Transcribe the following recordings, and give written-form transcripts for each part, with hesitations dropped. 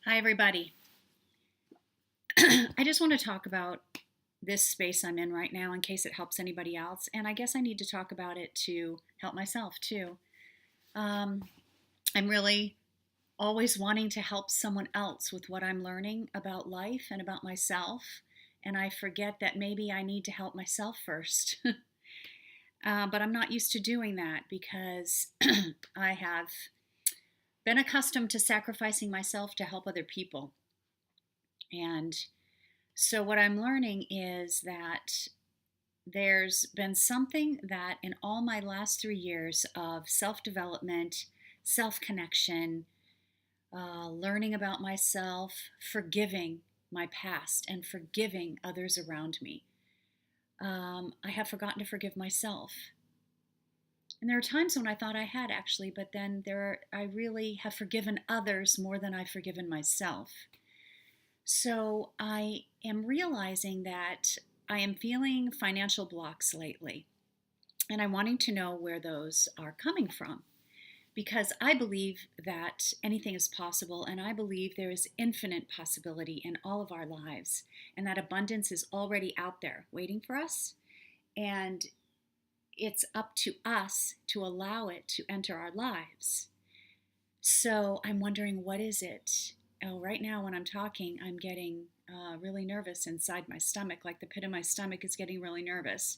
Hi, everybody. I just want to talk about this space I'm in right now in case it helps anybody else. And I guess I need to talk about it to help myself too. Um, I'm really always wanting to help someone else with what I'm learning about life and about myself. And I forget that maybe I need to help myself first. But I'm not used to doing that because I have been accustomed to sacrificing myself to help other people. And so, what I'm learning is that there's been something that in all my last 3 years of self development, self connection, learning about myself, forgiving my past, and forgiving others around me, I have forgotten to forgive myself. And there are times when I thought I had actually, but then I really have forgiven others more than I've forgiven myself. So I am realizing that I am feeling financial blocks lately, and I'm wanting to know where those are coming from because I believe that anything is possible, and I believe there is infinite possibility in all of our lives, and that abundance is already out there waiting for us, and it's up to us to allow it to enter our lives. So I'm wondering, what is it? Oh, right now when I'm talking, I'm getting really nervous inside my stomach, like the pit of my stomach is getting really nervous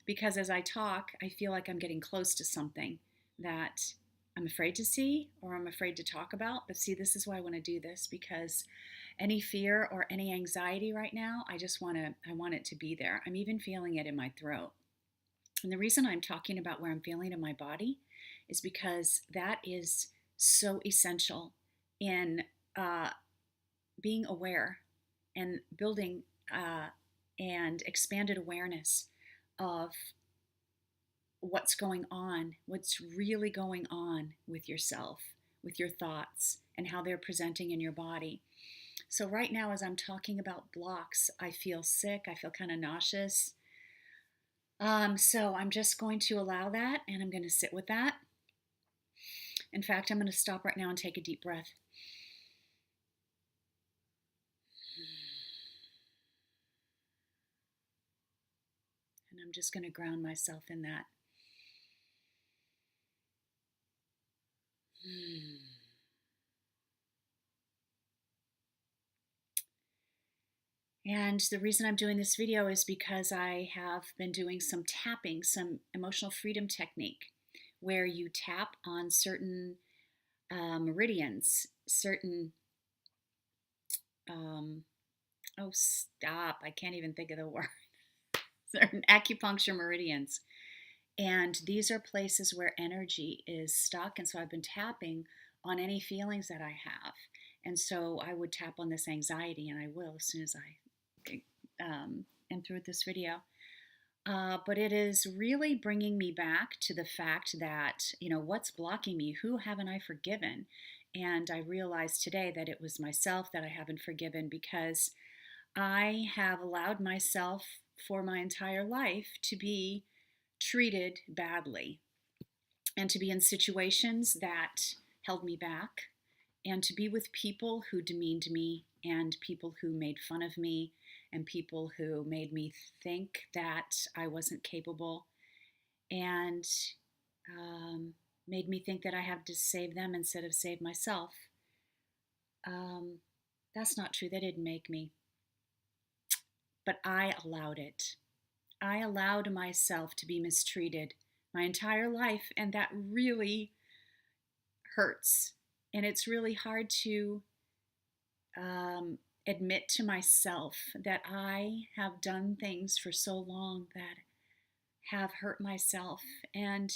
because as I talk, I feel like I'm getting close to something that I'm afraid to see or I'm afraid to talk about. But see, this is why I want to do this because any fear or any anxiety right now, I want it to be there. I'm even feeling it in my throat. And the reason I'm talking about where I'm feeling in my body is because that is so essential in uh, being aware and building and expanded awareness of what's going on, what's really going on with yourself, with your thoughts, and how they're presenting in your body. So, right now, as I'm talking about blocks, I feel sick, I feel kind of nauseous. So, I'm just going to allow that and I'm going to sit with that. In fact, I'm going to stop right now and take a deep breath. And I'm just going to ground myself in that. And the reason I'm doing this video is because I have been doing some tapping, some emotional freedom technique, where you tap on certain meridians, certain, um, oh, stop, I can't even think of the word, certain acupuncture meridians. And these are places where energy is stuck. And so I've been tapping on any feelings that I have. And so I would tap on this anxiety, and I will as soon as I am through with this video. But it is really bringing me back to the fact that, what's blocking me? Who haven't I forgiven? And I realized today that it was myself that I haven't forgiven because I have allowed myself for my entire life to be treated badly and to be in situations that held me back and to be with people who demeaned me and people who made fun of me and people who made me think that I wasn't capable and made me think that I had to save them instead of save myself. Um, that's not true. They didn't make me, but I allowed it. I allowed myself to be mistreated my entire life, and that really hurts. And it's really hard to admit to myself that I have done things for so long that have hurt myself. And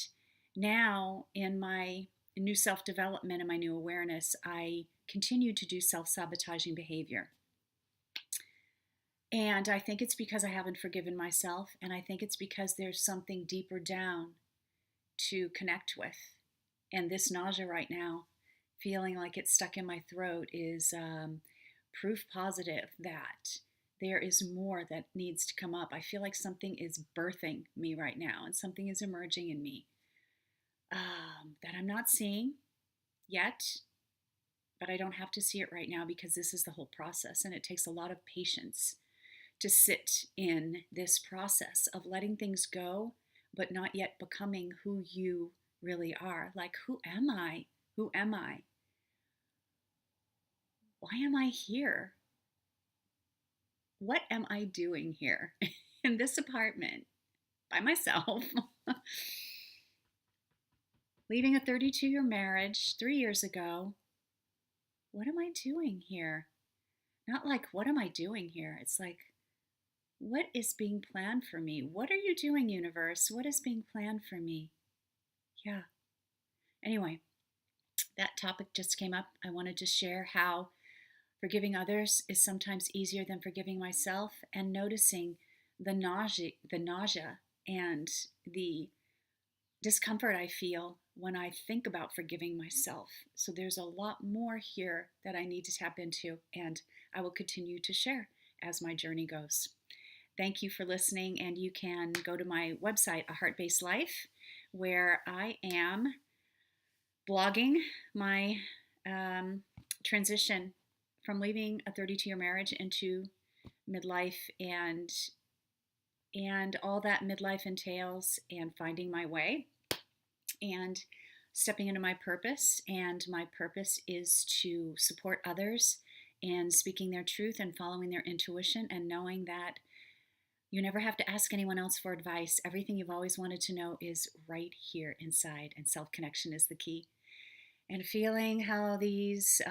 now, in my new self development and my new awareness, I continue to do self sabotaging behavior. And I think it's because I haven't forgiven myself. And I think it's because there's something deeper down to connect with. And this nausea right now, feeling like it's stuck in my throat, is proof positive that there is more that needs to come up. I feel like something is birthing me right now, and something is emerging in me that I'm not seeing yet, but I don't have to see it right now because this is the whole process, and it takes a lot of patience to sit in this process of letting things go, but not yet becoming who you really are. Like, who am I? Who am I? Why am I here? What am I doing here in this apartment by myself? Leaving a 32-year marriage 3 years ago. What am I doing here? Not like, what am I doing here? It's like, what is being planned for me? What are you doing, universe? What is being planned for me? Yeah. Anyway, that topic just came up. I wanted to share how forgiving others is sometimes easier than forgiving myself, and noticing the nausea and the discomfort I feel when I think about forgiving myself. So there's a lot more here that I need to tap into, and I will continue to share as my journey goes. Thank you for listening, and you can go to my website, A Heart-Based Life, where I am blogging my transition from leaving a 32-year marriage into midlife, and all that midlife entails, and finding my way and stepping into my purpose. And my purpose is to support others in speaking their truth and following their intuition, and knowing that you never have to ask anyone else for advice. Everything you've always wanted to know is right here inside, and self-connection is the key. And feeling how these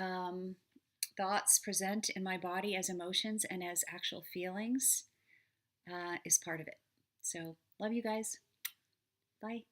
thoughts present in my body as emotions and as actual feelings is part of it. So, love you guys. Bye.